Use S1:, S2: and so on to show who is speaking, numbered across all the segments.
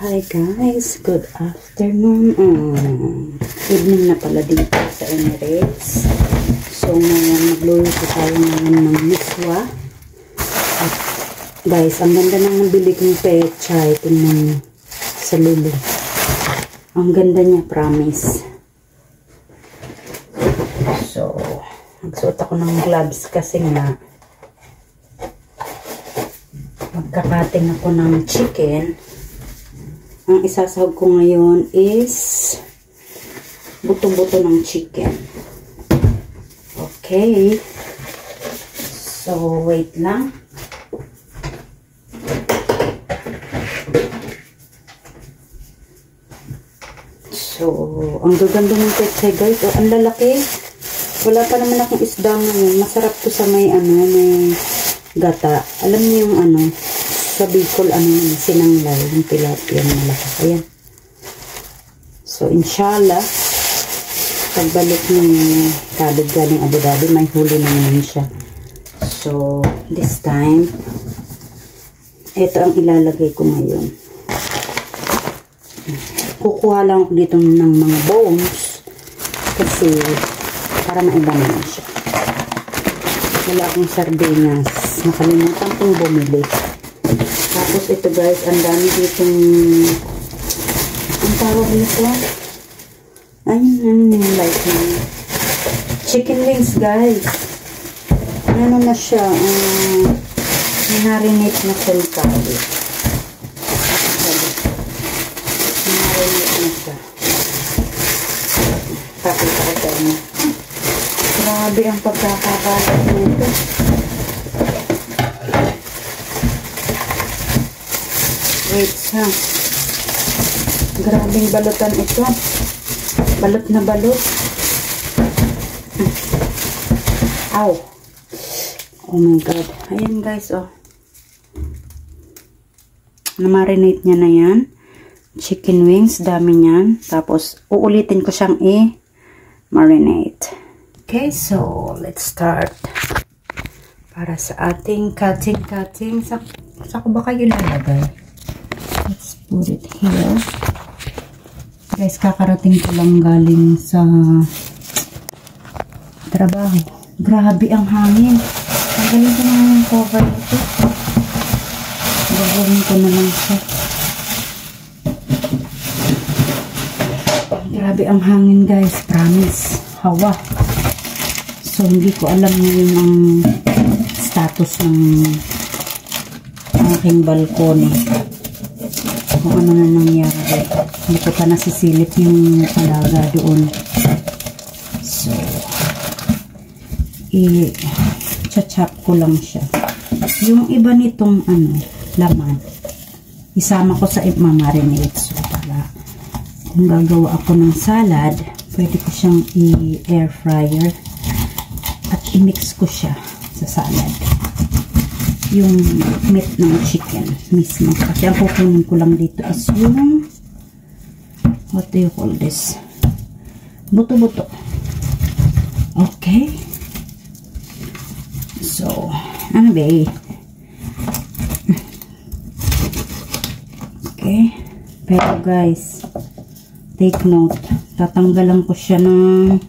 S1: Hi guys, good afternoon. Evening na pala dito sa Emirates. So ngayon magluluto tayo naman ng miswa. At guys, ang ganda nang nabili kong pechay. Tingnan nyo sa lulo. Ang ganda niya, promise. So magsuot ako ng gloves kasi nga magkakating ako ng chicken. Ang isasahog ko ngayon is buto-buto ng chicken. Okay. So, wait lang. So, ang gaganda ng pechay guys. Oh, ang lalaki. Wala pa naman akong isda ngayon. Masarap to sa may may gata. Alam niyo yung sa Bicol, sinanglay, yung tilapia na malaki. Ayan. So, inshallah, pagbalik ng kalod galing Abu Dhabi, may huli naman siya. So, this time, ito ang ilalagay ko ngayon. Kukuha lang ako dito ng mga bones kasi para maiba naman siya. Wala akong sardinas. Nakalimutan kong bumili. Tapos ito guys, ang dami ditong ang tawag nito. Ayun, like chicken wings guys. Ano na siya? Marinate na sentado. Marinate na siya. Pakita ko sa inyo. Grabe ang pagkakakalat nito. Wait ha. Grabing balutan ito. Balot na balot. Ow. Oh my god. Ayan guys, oh. Na-marinate niya na yan. Chicken wings, dami niyan. Tapos, uulitin ko siyang i-marinate. Okay, so, let's start. Para sa ating cutting. Sa ko ba kayo lalagay? Let's put it here. Guys, kakarating ko lang galing sa trabaho. Grabe ang hangin. Tanggalin ko naman yung cover nito. Gagawin ko na lang siya. Grabe ang hangin guys. Promise. Hawa. So, hindi ko alam ngayon ang status ng aking balkone. Kung ano na nangyari. Hindi ko pa nasisilip yung alaga doon. So, i-chachap ko lang siya. Yung iba nitong laman, isama ko sa i-marinate. So, para kung gagawa ako ng salad, pwede ko siyang i-air fryer at i-mix ko siya sa salad. Yung meat ng chicken mismo. Kasi ang kukunin ko lang dito is yung what do you call this? Buto-buto. Okay. So, ano ba eh? Okay. Pero guys, take note. Tatanggalan ko siya ng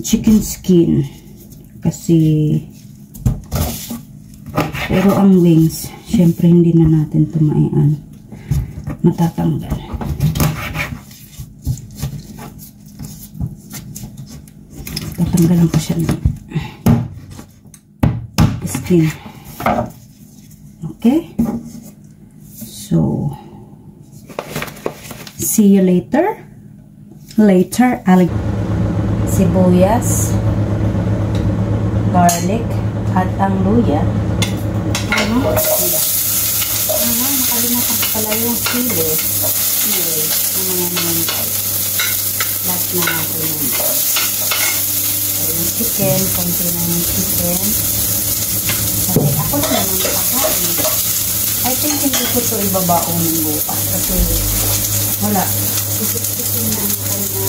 S1: chicken skin. Kasi pero ang wings, syempre hindi na natin ito matatanggal. Tatanggalan ko siya ng skin. Okay? So, see you later. Sibuyas, garlic, at ang luya. Nakalimutan ko pala yung sili. Anyway, naman guys. Last na natin yun. So, yung chicken, konti na yung chicken. Kasi ako na naman nakakain. I think hindi ko ito ibabaon ng bukas. Kasi wala. Isip-isipin na ako na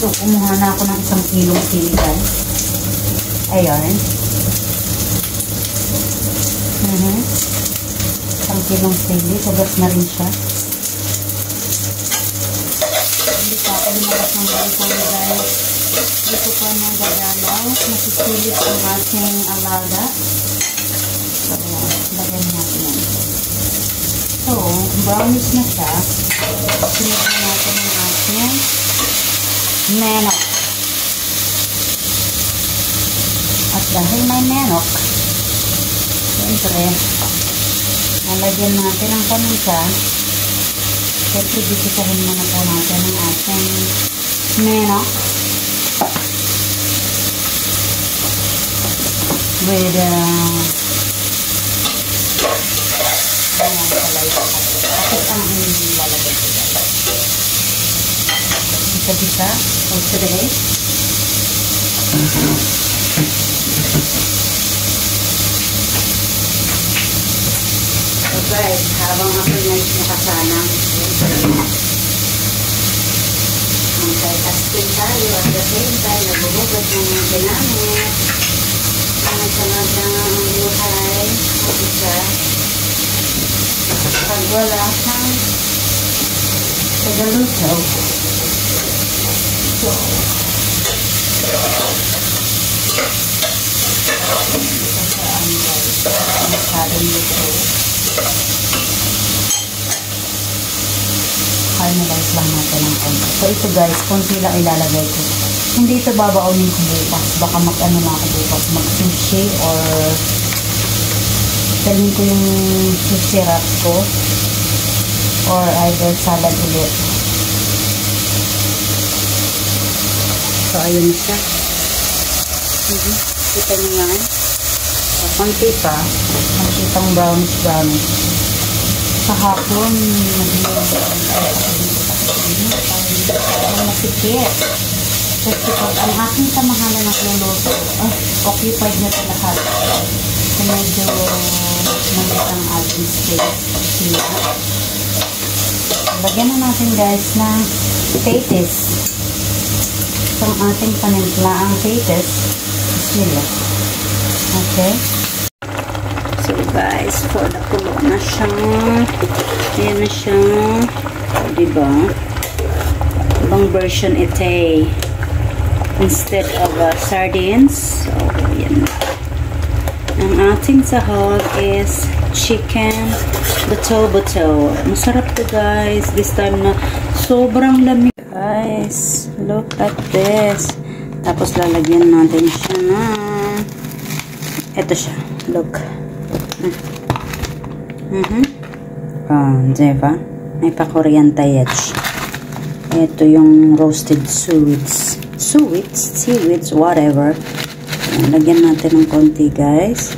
S1: So, kumuha na ako ng 1 kilong sili, guys. Ayan. 1 kilong sili. Sagas na rin siya. Hindi pa ako lumabas ng balkon, guys. Dito pa nagagalaw. Nasisilip ang ating alaga. So, lagyan natin yan. So, brownish na siya. Sinigyan natin ang ating manok. At dahil may manok, siyempre, nalagyan natin ang paminta. Siyempre, bisitahin muna po natin ang ating manok. With ayan, kalay pa kasi. Bakit ang lalagay ko dyan? Isa-isa. Today. So guys, habang ako nakasanang multitasking tayo at the same time nabubugad ng mga ginamit. Sunod-sunod lang ang buhay at isa. Pag wala kang tagalusaw. So, masyadong luto. Caramelize lang natin ng konti. So, ito guys, konti lang ilalagay ko. Hindi ito babaunin ko bukas. Baka mag-ano na ako bukas. Mag-sushi or dalhin ko yung sushi wrap ko or either salad ulit. So, ayun siya. Kita nyo yan. So, konti pa. Makitang brownish. Sa hapon, masikip. Kasi pag ang aking kamahalan ng luluto, occupied na sa lahat. So, medyo maliit ang ating space. Lagyan na natin guys ng potatoes. So, ang ating panimpla ang potatoes. Bismillah. Okay. So guys, for the kulo na siya. Ayan na siya. O, diba? Ibang version ito eh. Instead of sardines. So, yan. Ang ating sahog is chicken buto-buto. Masarap to guys. This time na sobrang lamig. Guys, look at this. Tapos lalagyan natin siya na ito siya. Look. Diba? May pa-Korean tayech. Ito yung roasted seaweeds, whatever. Ayan, lagyan natin ng konti, guys.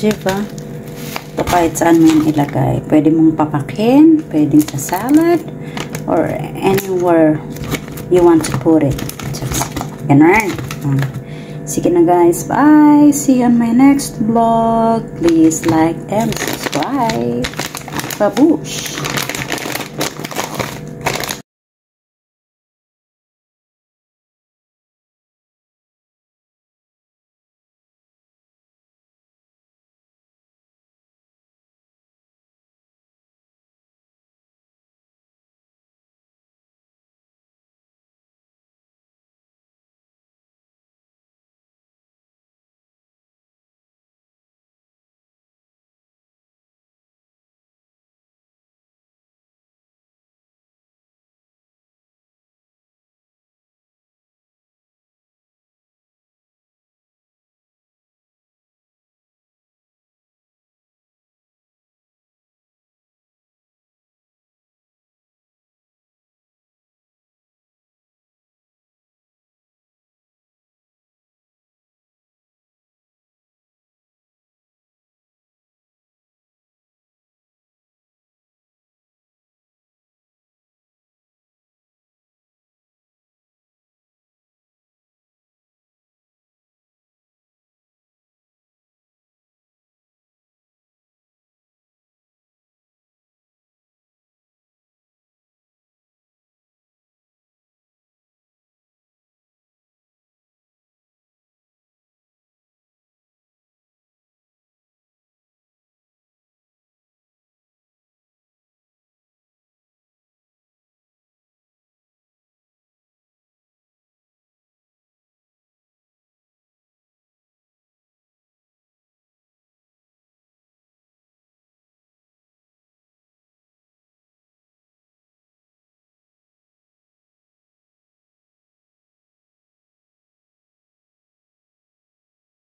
S1: Diba? So, kahit saan mo yung ilagay. Pwede mong papakin, pwedeng sa salad, or anywhere you want to put it. Just, ganun. Sige na guys, bye! See you on my next vlog. Please like and subscribe. Babush!